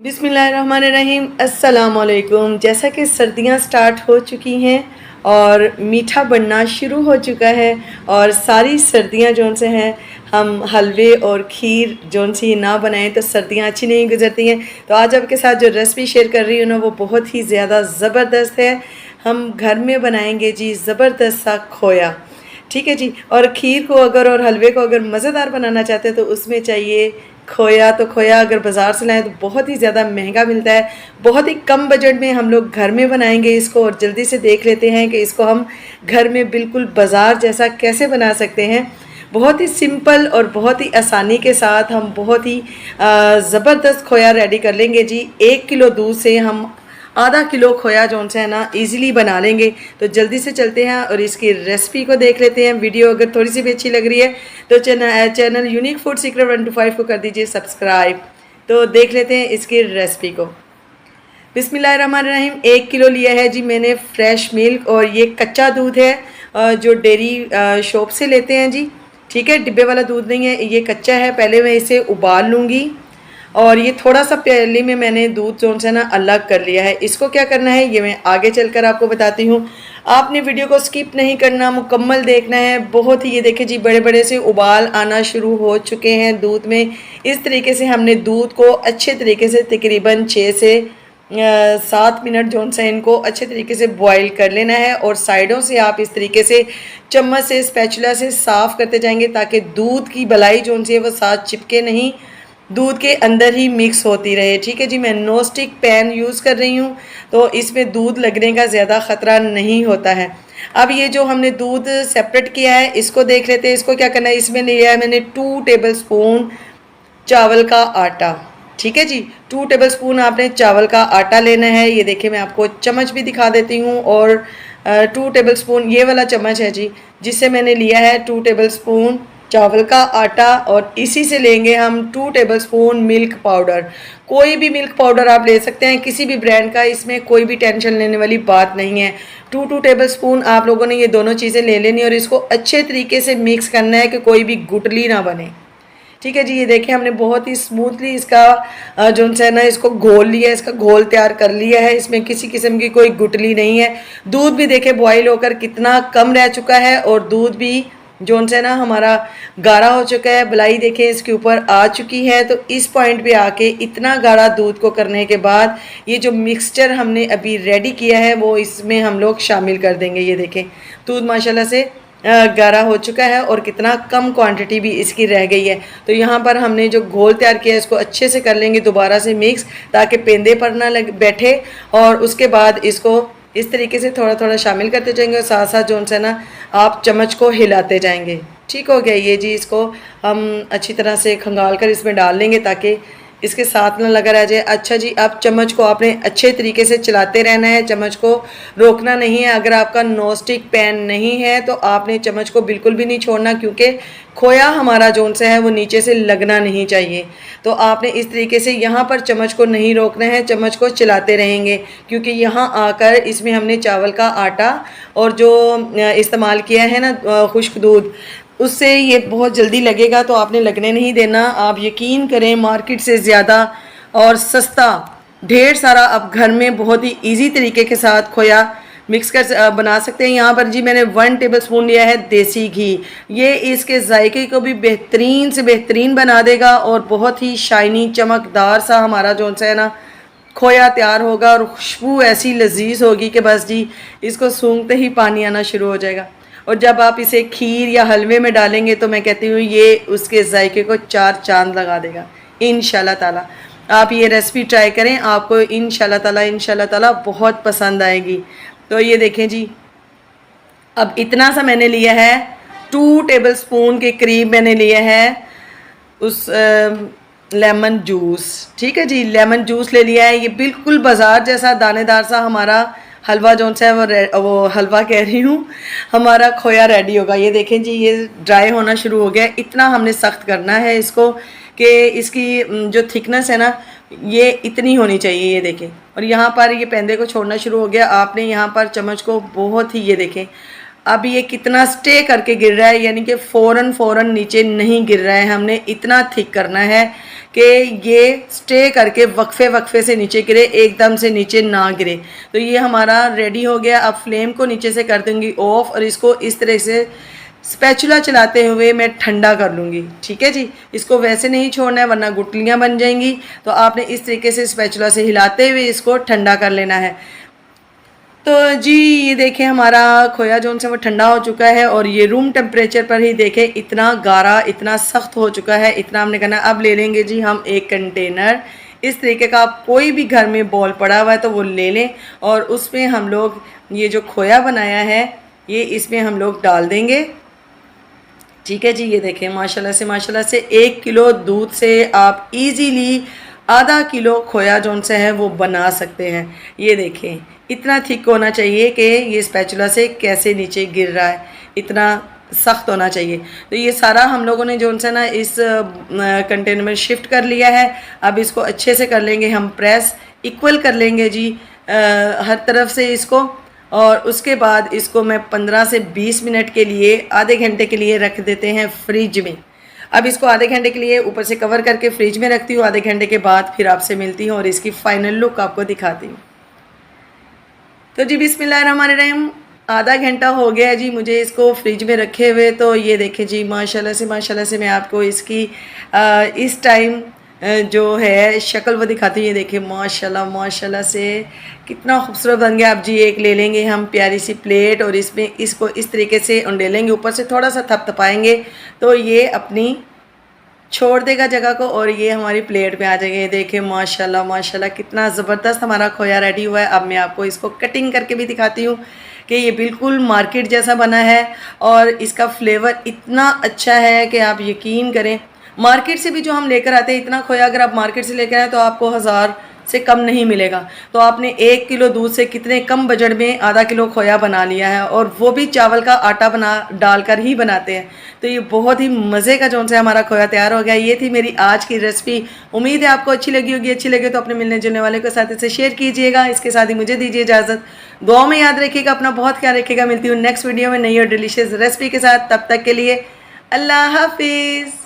बिस्मिल्लाहिर्रहमानिर्रहीम अस्सलामुअलैकुम। जैसा कि सर्दियां स्टार्ट हो चुकी हैं और मीठा बनना शुरू हो चुका है और सारी सर्दियां जोन से हैं हम हलवे और खीर जोन सी ना बनाएं तो सर्दियां अच्छी नहीं गुजरती हैं। तो आज आपके साथ जो रेसिपी शेयर कर रही हूँ ना वो बहुत ही ज़्यादा ज़बरदस्त है। हम घर में बनाएंगे जी ज़बरदस्त सा खोया, ठीक है जी। और खीर को अगर और हलवे को अगर मज़ेदार बनाना चाहते हैं तो उसमें चाहिए खोया। तो खोया अगर बाज़ार से लाएँ तो बहुत ही ज़्यादा महंगा मिलता है। बहुत ही कम बजट में हम लोग घर में बनाएंगे इसको और जल्दी से देख लेते हैं कि इसको हम घर में बिल्कुल बाज़ार जैसा कैसे बना सकते हैं। बहुत ही सिंपल और बहुत ही आसानी के साथ हम बहुत ही ज़बरदस्त खोया रेडी कर लेंगे जी। 1 किलो दूध से हम आधा किलो खोया जोन से है ना इजीली बना लेंगे। तो जल्दी से चलते हैं और इसकी रेसिपी को देख लेते हैं। वीडियो अगर थोड़ी सी भी अच्छी लग रही है तो चैनल यूनिक फूड सीक्रेट 125 को कर दीजिए सब्सक्राइब। तो देख लेते हैं इसकी रेसिपी को। बिस्मिल्लाहिर्रहमानिर्रहीम। 1 किलो लिया है जी मैंने फ्रेश मिल्क और ये कच्चा दूध है जो डेयरी शॉप से लेते हैं जी, ठीक है। डिब्बे वाला दूध नहीं है, ये कच्चा है। पहले मैं इसे उबाल लूँगी और ये थोड़ा सा प्याली में मैंने दूध जोन से ना अलग कर लिया है। इसको क्या करना है ये मैं आगे चलकर आपको बताती हूँ। आपने वीडियो को स्किप नहीं करना, मुकम्मल देखना है। बहुत ही ये देखिए जी बड़े बड़े से उबाल आना शुरू हो चुके हैं दूध में। इस तरीके से हमने दूध को अच्छे तरीके से तकरीबन 6 से 7 मिनट जोन से इनको अच्छे तरीके से बॉईल कर लेना है। और साइडों से आप इस तरीके से चम्मच से स्पैचुला से साफ़ करते जाएंगे ताकि दूध की बलाई जोन सी है वो साथ चिपके नहीं, दूध के अंदर ही मिक्स होती रहे, ठीक है जी। मैं नॉन स्टिक पैन यूज़ कर रही हूँ तो इसमें दूध लगने का ज़्यादा ख़तरा नहीं होता है। अब ये जो हमने दूध सेपरेट किया है इसको देख लेते हैं। इसको क्या करना है, इसमें लिया है मैंने 2 टेबल स्पून चावल का आटा, ठीक है जी। 2 टेबल स्पून आपने चावल का आटा लेना है। ये देखिए मैं आपको चम्मच भी दिखा देती हूँ। और 2 टेबल स्पून ये वाला चम्मच है जी जिससे मैंने लिया है 2 टेबल स्पून चावल का आटा। और इसी से लेंगे हम 2 टेबल स्पून मिल्क पाउडर। कोई भी मिल्क पाउडर आप ले सकते हैं, किसी भी ब्रांड का, इसमें कोई भी टेंशन लेने वाली बात नहीं है। 2 टेबल स्पून आप लोगों ने ये दोनों चीज़ें ले लेनी और इसको अच्छे तरीके से मिक्स करना है कि कोई भी गुठली ना बने, ठीक है जी। ये देखिए हमने बहुत ही स्मूथली इसका जो है ना इसको घोल लिया है, इसका घोल तैयार कर लिया है। इसमें किसी किस्म की कोई गुठली नहीं है। दूध भी देखे बॉईल होकर कितना कम रह चुका है और दूध भी जोन से ना हमारा गाढ़ा हो चुका है। बलाई देखें इसके ऊपर आ चुकी है। तो इस पॉइंट पे आके इतना गाढ़ा दूध को करने के बाद ये जो मिक्सचर हमने अभी रेडी किया है वो इसमें हम लोग शामिल कर देंगे। ये देखें दूध माशाल्लाह से गाढ़ा हो चुका है और कितना कम क्वांटिटी भी इसकी रह गई है। तो यहाँ पर हमने जो घोल तैयार किया है इसको अच्छे से कर लेंगे दोबारा से मिक्स, ताकि पेंदे पर ना लग बैठे। और उसके बाद इसको इस तरीके से थोड़ा थोड़ा शामिल करते जाएंगे और साथ साथ जो है ना आप चम्मच को हिलाते जाएंगे। ठीक हो गया ये जी। इसको हम अच्छी तरह से खंगाल कर इसमें डाल लेंगे ताकि इसके साथ ना लगा रह जाए। अच्छा जी, अब चम्मच को आपने अच्छे तरीके से चलाते रहना है, चम्मच को रोकना नहीं है। अगर आपका नॉन स्टिक पैन नहीं है तो आपने चम्मच को बिल्कुल भी नहीं छोड़ना, क्योंकि खोया हमारा जोन से है वो नीचे से लगना नहीं चाहिए। तो आपने इस तरीके से यहाँ पर चम्मच को नहीं रोकना है, चम्मच को चलाते रहेंगे। क्योंकि यहाँ आकर इसमें हमने चावल का आटा और जो इस्तेमाल किया है ना खुश्क दूध, उससे ये बहुत जल्दी लगेगा। तो आपने लगने नहीं देना। आप यकीन करें मार्केट से ज़्यादा और सस्ता ढेर सारा आप घर में बहुत ही इजी तरीके के साथ खोया मिक्स कर बना सकते हैं। यहाँ पर जी मैंने 1 टेबल स्पून लिया है देसी घी। ये इसके जायके को भी बेहतरीन से बेहतरीन बना देगा और बहुत ही शाइनी चमकदार सा हमारा जो है ना खोया तैयार होगा। और खुशबू ऐसी लजीज होगी कि बस जी इसको सूंघते ही पानी आना शुरू हो जाएगा। और जब आप इसे खीर या हलवे में डालेंगे तो मैं कहती हूँ ये उसके जायके को 4 चांद लगा देगा इंशाल्लाह ताला। आप ये रेसिपी ट्राई करें, आपको इंशाल्लाह ताला बहुत पसंद आएगी। तो ये देखें जी, अब इतना सा मैंने लिया है, 2 टेबल स्पून के करीब मैंने लिया है उस लेमन जूस, ठीक है जी। लेमन जूस ले लिया है। ये बिल्कुल बाज़ार जैसा दानेदार सा हमारा हलवा जो है वो हलवा कह रही हूँ, हमारा खोया रेडी होगा। ये देखें जी ये ड्राई होना शुरू हो गया। इतना हमने सख्त करना है इसको कि इसकी जो थिकनेस है ना ये इतनी होनी चाहिए। ये देखें, और यहाँ पर ये पेंदे को छोड़ना शुरू हो गया। आपने यहाँ पर चम्मच को बहुत ही, ये देखें अब ये कितना स्टे करके गिर रहा है, यानी कि फ़ौरन नीचे नहीं गिर रहा है। हमने इतना थिक करना है कि ये स्टे करके वक्फे वक्फे से नीचे गिरे, एकदम से नीचे ना गिरे। तो ये हमारा रेडी हो गया। अब फ्लेम को नीचे से कर दूंगी ऑफ और इसको इस तरह से स्पैचुला चलाते हुए मैं ठंडा कर लूँगी। ठीक है जी, इसको वैसे नहीं छोड़ना है वरना गुठलियाँ बन जाएंगी। तो आपने इस तरीके से स्पैचुला से हिलाते हुए इसको ठंडा कर लेना है। तो जी ये देखें हमारा खोया जो से वो ठंडा हो चुका है और ये रूम टेम्परेचर पर ही देखें इतना गाढ़ा, इतना सख्त हो चुका है। इतना हमने करना। अब ले लेंगे जी हम एक कंटेनर। इस तरीके का आप कोई भी घर में बॉल पड़ा हुआ है तो वो ले लें और उसमें हम लोग ये जो खोया बनाया है ये इसमें हम लोग डाल देंगे। ठीक है जी, ये देखें माशाल्लाह से 1 किलो दूध से आप इजीली आधा किलो खोया जोन से है वो बना सकते हैं। ये देखें इतना थिक होना चाहिए कि ये स्पैचुला से कैसे नीचे गिर रहा है, इतना सख्त होना चाहिए। तो ये सारा हम लोगों ने जोन से ना इस कंटेनर में शिफ्ट कर लिया है। अब इसको अच्छे से कर लेंगे हम प्रेस, इक्वल कर लेंगे जी हर तरफ से इसको। और उसके बाद इसको मैं 15 से 20 मिनट के लिए, आधे घंटे के लिए रख देते हैं फ्रिज में। अब इसको आधे घंटे के लिए ऊपर से कवर करके फ्रिज में रखती हूँ। आधे घंटे के बाद फिर आपसे मिलती हूँ और इसकी फाइनल लुक आपको दिखाती हूँ। तो जी बिस्मिल्लाहिर्रहमानिर्रहीम, आधा घंटा हो गया है जी मुझे इसको फ्रिज में रखे हुए। तो ये देखें जी माशाल्लाह से मैं आपको इसकी इस टाइम जो है शक्ल वो दिखाती हूँ। ये देखिए माशाल्लाह से कितना खूबसूरत बन गया। अब जी एक ले लेंगे हम प्यारी सी प्लेट और इसमें इसको इस तरीके से उंडेलेंगे, ऊपर से थोड़ा सा थपथपाएंगे तो ये अपनी छोड़ देगा जगह को और ये हमारी प्लेट में आ जाएगी। ये देखिए माशाल्लाह कितना ज़बरदस्त हमारा खोया रेडी हुआ है। अब मैं आपको इसको कटिंग करके भी दिखाती हूँ कि ये बिल्कुल मार्केट जैसा बना है और इसका फ्लेवर इतना अच्छा है कि आप यकीन करें। मार्केट से भी जो हम लेकर आते हैं इतना खोया अगर आप मार्केट से लेकर आए तो आपको 1000 से कम नहीं मिलेगा। तो आपने 1 किलो दूध से कितने कम बजट में आधा किलो खोया बना लिया है और वो भी चावल का आटा बना डालकर ही बनाते हैं। तो ये बहुत ही मज़े का जोन से हमारा खोया तैयार हो गया। ये थी मेरी आज की रेसिपी। उम्मीद है आपको अच्छी लगी होगी। अच्छी लगे तो अपने मिलने जुलने वाले के साथ इसे शेयर कीजिएगा। इसके साथ ही मुझे दीजिए इजाज़त। दुआ में याद रखिएगा, अपना बहुत ख्याल रखिएगा। मिलती हूँ नेक्स्ट वीडियो में नई और डिलीशियस रेसिपी के साथ। तब तक के लिए अल्लाह हाफिज़।